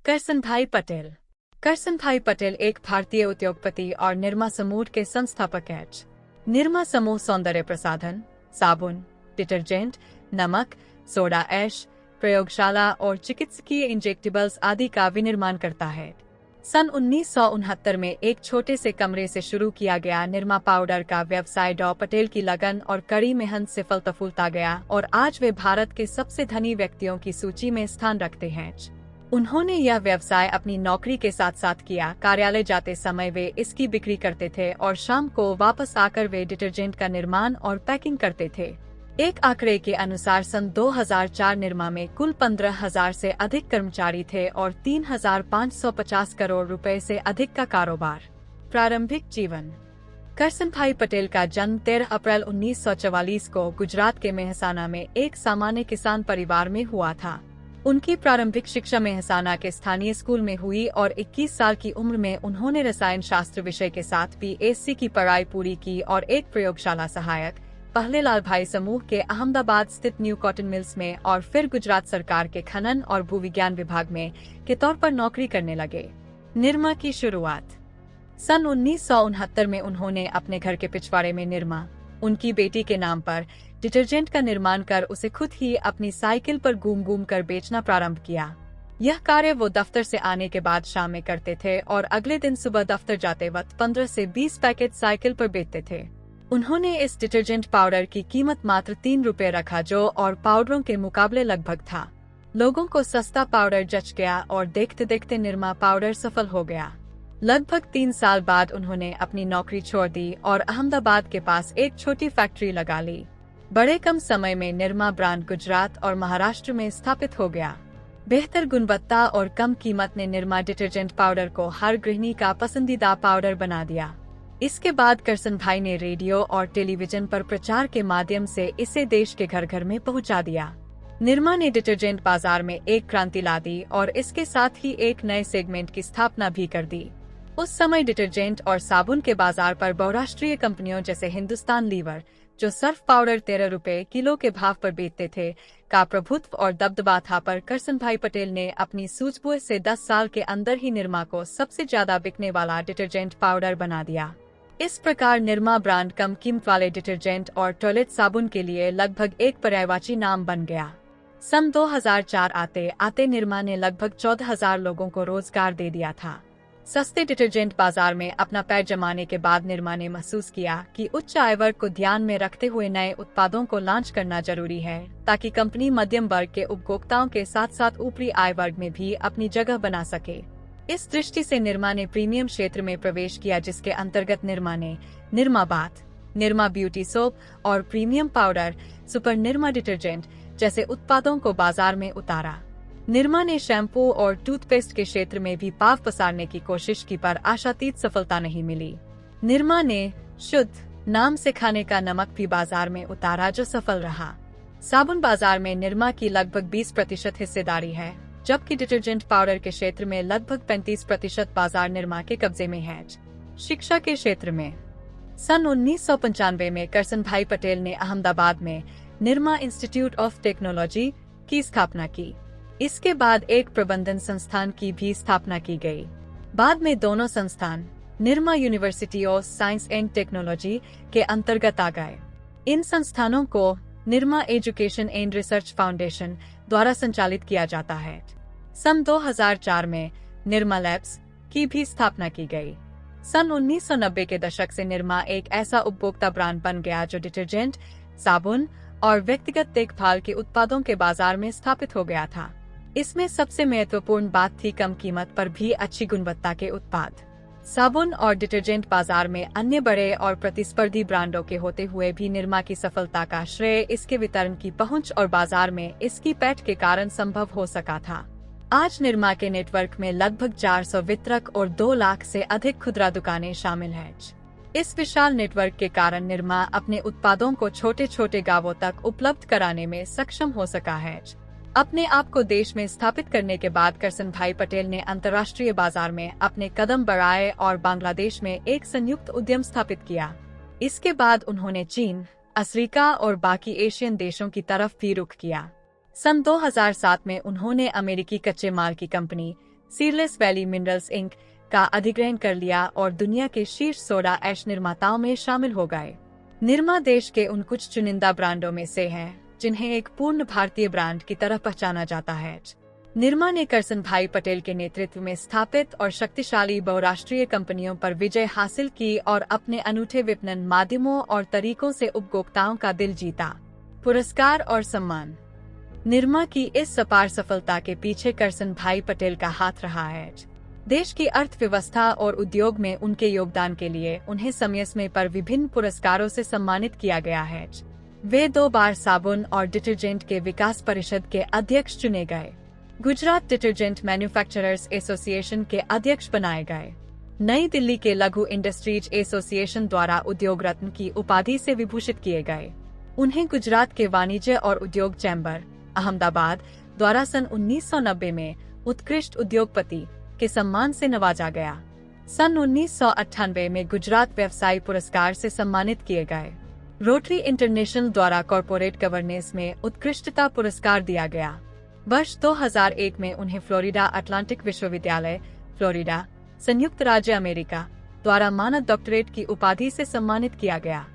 करसनभाई पटेल। करसनभाई पटेल एक भारतीय उद्योगपति और निरमा समूह के संस्थापक हैं। निरमा समूह सौंदर्य प्रसाधन, साबुन, डिटर्जेंट, नमक, सोडा ऐश, प्रयोगशाला और चिकित्सकीय इंजेक्टेबल्स आदि का विनिर्माण करता है। सन 1969 में एक छोटे से कमरे से शुरू किया गया निरमा पाउडर का व्यवसाय डॉ पटेल की लगन और कड़ी मेहनत से फलता फूलता गया और आज वे भारत के सबसे धनी व्यक्तियों की सूची में स्थान रखते हैं। उन्होंने यह व्यवसाय अपनी नौकरी के साथ साथ किया। कार्यालय जाते समय वे इसकी बिक्री करते थे और शाम को वापस आकर वे डिटर्जेंट का निर्माण और पैकिंग करते थे। एक आंकड़े के अनुसार सन 2004 निरमा में कुल 15,000 से अधिक कर्मचारी थे और 3,550 करोड़ रुपए से अधिक का कारोबार। प्रारंभिक जीवन। करसनभाई पटेल का जन्म 13 अप्रैल 1944 को गुजरात के मेहसाना में एक सामान्य किसान परिवार में हुआ था। उनकी प्रारंभिक शिक्षा मेहसाना के स्थानीय स्कूल में हुई और 21 साल की उम्र में उन्होंने रसायन शास्त्र विषय के साथ BSc की पढ़ाई पूरी की और एक प्रयोगशाला सहायक पहले लाल भाई समूह के अहमदाबाद स्थित न्यू कॉटन मिल्स में और फिर गुजरात सरकार के खनन और भूविज्ञान विभाग में के तौर पर नौकरी करने लगे। निरमा की शुरुआत। सन 1969 में उन्होंने अपने घर के पिछवाड़े में निरमा, उनकी बेटी के नाम पर डिटर्जेंट का निर्माण कर उसे खुद ही अपनी साइकिल पर घूम घूम कर बेचना प्रारंभ किया। यह कार्य वो दफ्तर से आने के बाद शाम में करते थे और अगले दिन सुबह दफ्तर जाते वक्त 15 से 20 पैकेट साइकिल पर बेचते थे। उन्होंने इस डिटर्जेंट पाउडर की कीमत मात्र 3 रुपए रखा, जो और पाउडरों के मुकाबले लगभग था। लोगों को सस्ता पाउडर जच गया और देखते देखते निरमा पाउडर सफल हो गया। लगभग 3 साल बाद उन्होंने अपनी नौकरी छोड़ दी और अहमदाबाद के पास एक छोटी फैक्ट्री लगा ली। बड़े कम समय में निरमा ब्रांड गुजरात और महाराष्ट्र में स्थापित हो गया। बेहतर गुणवत्ता और कम कीमत ने निरमा डिटर्जेंट पाउडर को हर गृहिणी का पसंदीदा पाउडर बना दिया। इसके बाद करसनभाई ने रेडियो और टेलीविजन पर प्रचार के माध्यम से इसे देश के घर घर में पहुंचा दिया। निरमा ने डिटर्जेंट बाजार में एक क्रांति ला दी और इसके साथ ही एक नए सेगमेंट की स्थापना भी कर दी। उस समय डिटर्जेंट और साबुन के बाजार पर बहुराष्ट्रीय कंपनियों जैसे हिंदुस्तान लीवर, जो सर्फ पाउडर 13 रुपए किलो के भाव पर बेचते थे, का प्रभुत्व और दबदबा था। पर करसनभाई पटेल ने अपनी सूझबूझ से 10 साल के अंदर ही निरमा को सबसे ज्यादा बिकने वाला डिटर्जेंट पाउडर बना दिया। इस प्रकार निरमा ब्रांड कम कीमत वाले डिटर्जेंट और टॉयलेट साबुन के लिए लगभग एक पर्यायवाची नाम बन गया। सन 2004 आते आते निरमा ने लगभग 14,000 लोगों को रोजगार दे दिया था। सस्ते डिटर्जेंट बाजार में अपना पैर जमाने के बाद निरमा ने महसूस किया कि उच्च आय वर्ग को ध्यान में रखते हुए नए उत्पादों को लॉन्च करना जरूरी है, ताकि कंपनी मध्यम वर्ग के उपभोक्ताओं के साथ साथ ऊपरी आय वर्ग में भी अपनी जगह बना सके। इस दृष्टि से निरमा ने प्रीमियम क्षेत्र में प्रवेश किया, जिसके अंतर्गत निरमा ने Nirma bath, Nirma beauty soap और premium powder, super Nirma detergent जैसे उत्पादों को बाजार में उतारा। निरमा ने शैम्पू और टूथपेस्ट के क्षेत्र में भी पांव पसारने की कोशिश की, पर आशातीत सफलता नहीं मिली। निरमा ने शुद्ध नाम से खाने का नमक भी बाजार में उतारा, जो सफल रहा। साबुन बाजार में निरमा की लगभग 20% हिस्सेदारी है, जबकि डिटर्जेंट पाउडर के क्षेत्र में लगभग 35% बाजार निरमा के कब्जे में है। शिक्षा के क्षेत्र में सन 1995 में करसनभाई पटेल ने अहमदाबाद में निरमा इंस्टीट्यूट ऑफ टेक्नोलॉजी की स्थापना की। इसके बाद एक प्रबंधन संस्थान की भी स्थापना की गई। बाद में दोनों संस्थान Nirma university of science and technology के अंतर्गत आ गए। इन संस्थानों को Nirma education and research foundation द्वारा संचालित किया जाता है। सन 2004 में निरमा लैब्स की भी स्थापना की गई। सन 1990 के दशक से निरमा एक ऐसा उपभोक्ता ब्रांड बन गया जो डिटर्जेंट, साबुन और व्यक्तिगत देखभाल के उत्पादों के बाजार में स्थापित हो गया था। इसमें सबसे महत्वपूर्ण बात थी कम कीमत पर भी अच्छी गुणवत्ता के उत्पाद। साबुन और डिटर्जेंट बाजार में अन्य बड़े और प्रतिस्पर्धी ब्रांडों के होते हुए भी निरमा की सफलता का श्रेय इसके वितरण की पहुंच और बाजार में इसकी पैठ के कारण संभव हो सका था। आज निरमा के नेटवर्क में लगभग 400 वितरक और 2 लाख से अधिक खुदरा दुकानें शामिल हैं। इस विशाल नेटवर्क के कारण निरमा अपने उत्पादों को छोटे छोटे गांवों तक उपलब्ध कराने में सक्षम हो सका है। अपने आप को देश में स्थापित करने के बाद करसनभाई पटेल ने अंतर्राष्ट्रीय बाजार में अपने कदम बढ़ाए और बांग्लादेश में एक संयुक्त उद्यम स्थापित किया। इसके बाद उन्होंने चीन, अफ्रीका और बाकी एशियन देशों की तरफ भी रुख किया। सन 2007 में उन्होंने अमेरिकी कच्चे माल की company seedless valley minerals inc का अधिग्रहण कर लिया और दुनिया के शीर्ष सोडा ऐश निर्माताओं में शामिल हो गए। निरमा देश के उन कुछ चुनिंदा ब्रांडों में से है जिन्हें एक पूर्ण भारतीय ब्रांड की तरह पहचाना जाता है। निरमा ने करसन भाई पटेल के नेतृत्व में स्थापित और शक्तिशाली बहुराष्ट्रीय कंपनियों पर विजय हासिल की और अपने अनूठे विपणन माध्यमों और तरीकों से उपभोक्ताओं का दिल जीता। पुरस्कार और सम्मान। निरमा की इस अपार सफलता के पीछे करसन भाई पटेल का हाथ रहा है। देश की अर्थव्यवस्था और उद्योग में उनके योगदान के लिए उन्हें समय समय पर विभिन्न पुरस्कारों से सम्मानित किया गया है। वे 2 बार साबुन और डिटर्जेंट के विकास परिषद के अध्यक्ष चुने गए। गुजरात डिटर्जेंट मैन्युफैक्चरर्स एसोसिएशन के अध्यक्ष बनाए गए। नई दिल्ली के लघु इंडस्ट्रीज एसोसिएशन द्वारा उद्योग रत्न की उपाधि से विभूषित किए गए। उन्हें गुजरात के वाणिज्य और उद्योग चैम्बर अहमदाबाद द्वारा सन 1990 में उत्कृष्ट उद्योगपति के सम्मान से नवाजा गया। सन 1998 में गुजरात व्यवसायी पुरस्कार से सम्मानित किए गए। रोटरी इंटरनेशनल द्वारा कॉरपोरेट गवर्नेंस में उत्कृष्टता पुरस्कार दिया गया। वर्ष 2001 में उन्हें फ्लोरिडा अटलांटिक विश्वविद्यालय, फ्लोरिडा, संयुक्त राज्य अमेरिका द्वारा मानद डॉक्टरेट की उपाधि से सम्मानित किया गया।